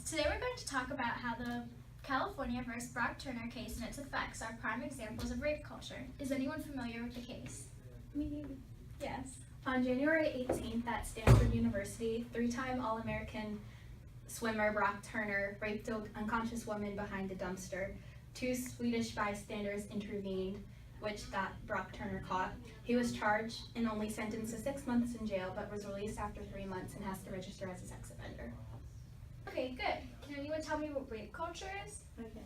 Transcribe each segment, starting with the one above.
Today we're going to talk about how the California versus Brock Turner case and its effects are prime examples of rape culture. Is anyone familiar with the case? Me. Yes. On January 18th at Stanford University, three-time All-American swimmer Brock Turner raped an unconscious woman behind a dumpster. Two Swedish bystanders intervened, which got Brock Turner caught. He was charged and only sentenced to 6 months in jail, but was released after 3 months and has to register as a sex offender. Okay, good. Can anyone tell me what rape culture is? Okay.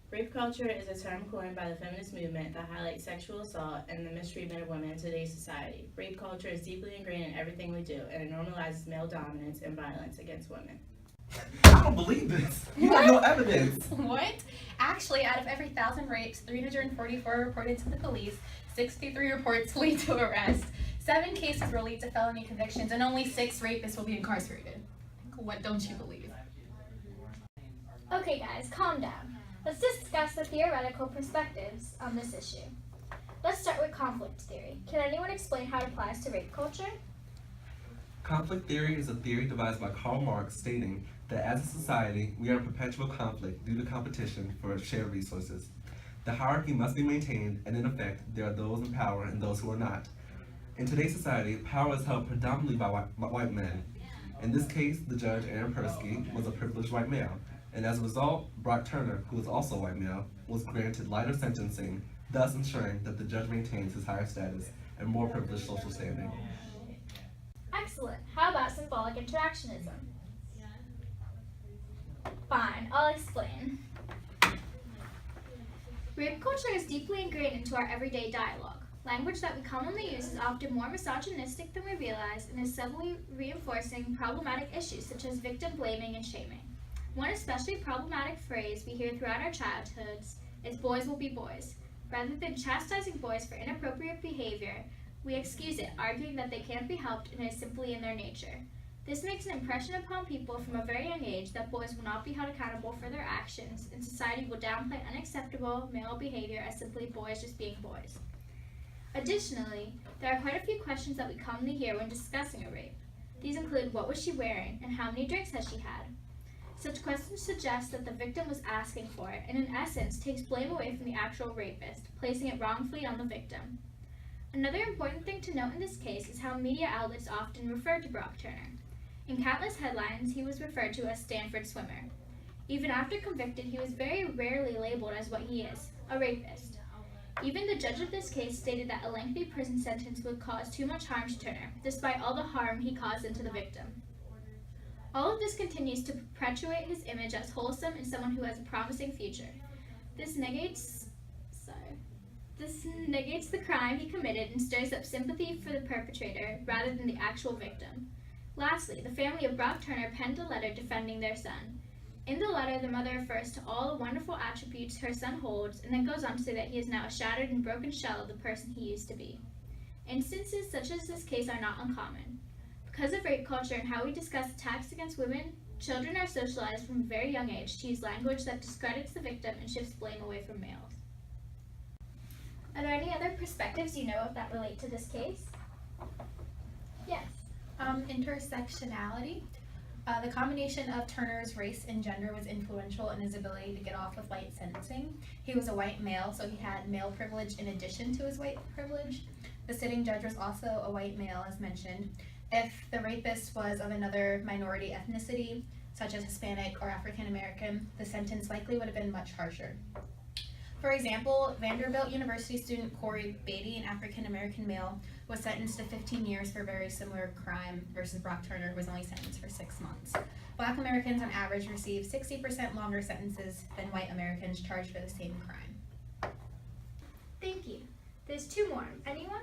Rape culture is a term coined by the feminist movement that highlights sexual assault and the mistreatment of women in today's society. Rape culture is deeply ingrained in everything we do, and it normalizes male dominance and violence against women. I don't believe this. You have no evidence. What? Actually, out of every 1,000 rapes, 344 are reported to the police, 63 reports lead to arrest, 7 cases will lead to felony convictions, and only 6 rapists will be incarcerated. What don't you believe? Okay guys, calm down. Let's discuss the theoretical perspectives on this issue. Let's start with conflict theory. Can anyone explain how it applies to rape culture? Conflict theory is a theory devised by Karl Marx stating that as a society, we are in perpetual conflict due to competition for shared resources. The hierarchy must be maintained, and in effect, there are those in power and those who are not. In today's society, power is held predominantly by white men. In this case, the judge, Aaron Persky, was a privileged white male, and as a result, Brock Turner, who is also a white male, was granted lighter sentencing, thus ensuring that the judge maintains his higher status and more privileged social standing. Excellent. How about symbolic interactionism? Fine, I'll explain. Rape culture is deeply ingrained into our everyday dialogue. Language that we commonly use is often more misogynistic than we realize and is subtly reinforcing problematic issues such as victim blaming and shaming. One especially problematic phrase we hear throughout our childhoods is "boys will be boys." Rather than chastising boys for inappropriate behavior, we excuse it, arguing that they can't be helped and it is simply in their nature. This makes an impression upon people from a very young age that boys will not be held accountable for their actions, and society will downplay unacceptable male behavior as simply boys just being boys. Additionally, there are quite a few questions that we commonly hear when discussing a rape. These include what was she wearing and how many drinks has she had? Such questions suggest that the victim was asking for it and in essence takes blame away from the actual rapist, placing it wrongfully on the victim. Another important thing to note in this case is how media outlets often refer to Brock Turner. In countless headlines, he was referred to as Stanford swimmer. Even after convicted, he was very rarely labeled as what he is, a rapist. Even the judge of this case stated that a lengthy prison sentence would cause too much harm to Turner, despite all the harm he caused into the victim. All of this continues to perpetuate his image as wholesome and someone who has a promising future. This negates the crime he committed and stirs up sympathy for the perpetrator rather than the actual victim. Lastly, the family of Brock Turner penned a letter defending their son. In the letter, the mother refers to all the wonderful attributes her son holds and then goes on to say that he is now a shattered and broken shell of the person he used to be. Instances such as this case are not uncommon. Because of rape culture and how we discuss attacks against women, children are socialized from a very young age to use language that discredits the victim and shifts blame away from males. Are there any other perspectives you know of that relate to this case? Yes. Intersectionality. The combination of Turner's race and gender was influential in his ability to get off with light sentencing. He was a white male, so he had male privilege in addition to his white privilege. The sitting judge was also a white male, as mentioned. If the rapist was of another minority ethnicity, such as Hispanic or African American, the sentence likely would have been much harsher. For example, Vanderbilt University student Corey Beatty, an African American male, was sentenced to 15 years for a very similar crime versus Brock Turner, who was only sentenced for 6 months. Black Americans on average receive 60% longer sentences than white Americans charged for the same crime. Thank you. There's 2 more. Anyone?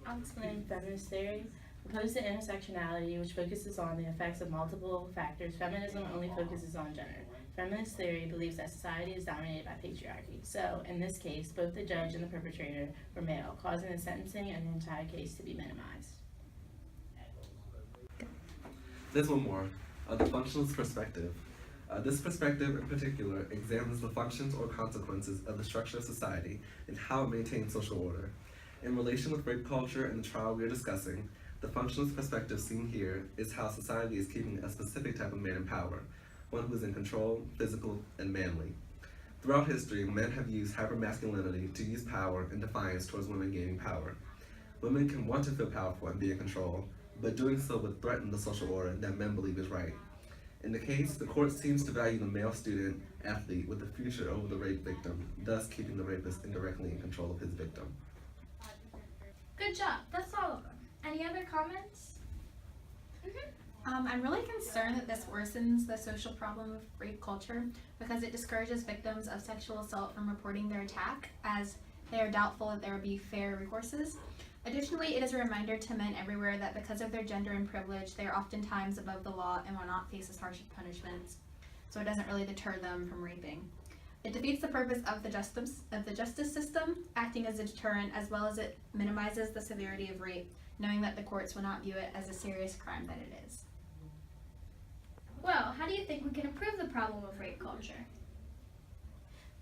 I'll explain feminist theory. Opposed to intersectionality, which focuses on the effects of multiple factors, feminism only focuses on gender. Feminist theory believes that society is dominated by patriarchy. So, in this case, both the judge and the perpetrator were male, causing the sentencing and the entire case to be minimized. There's one more, the functionalist perspective. This perspective in particular examines the functions or consequences of the structure of society and how it maintains social order. In relation with rape culture and the trial we are discussing, The functionalist perspective seen here is how society is keeping a specific type of man in power, one who is in control, physical, and manly. Throughout history, men have used hypermasculinity to use power and defiance towards women gaining power. Women can want to feel powerful and be in control, but doing so would threaten the social order that men believe is right. In the case, the court seems to value the male student athlete with the future over the rape victim, thus keeping the rapist indirectly in control of his victim. Good job. That's all of them. Any other comments? I'm really concerned that this worsens the social problem of rape culture because it discourages victims of sexual assault from reporting their attack, as they are doubtful that there will be fair recourses. Additionally, it is a reminder to men everywhere that because of their gender and privilege, they are oftentimes above the law and will not face as harsh punishments, so it doesn't really deter them from raping. It defeats the purpose of the justice system, acting as a deterrent, as well as it minimizes the severity of rape, knowing that the courts will not view it as a serious crime that it is. Well, how do you think we can improve the problem of rape culture?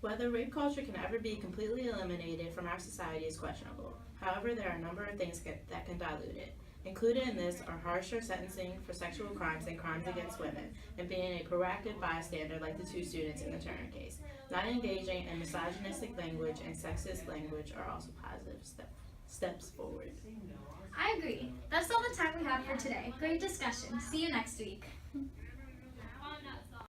Whether rape culture can ever be completely eliminated from our society is questionable. However, there are a number of things that can dilute it. Included in this are harsher sentencing for sexual crimes and crimes against women, and being a proactive bystander like the two students in the Turner case. Not engaging in misogynistic language and sexist language are also positive steps forward. I agree. That's all the time we have for today. Great discussion. See you next week.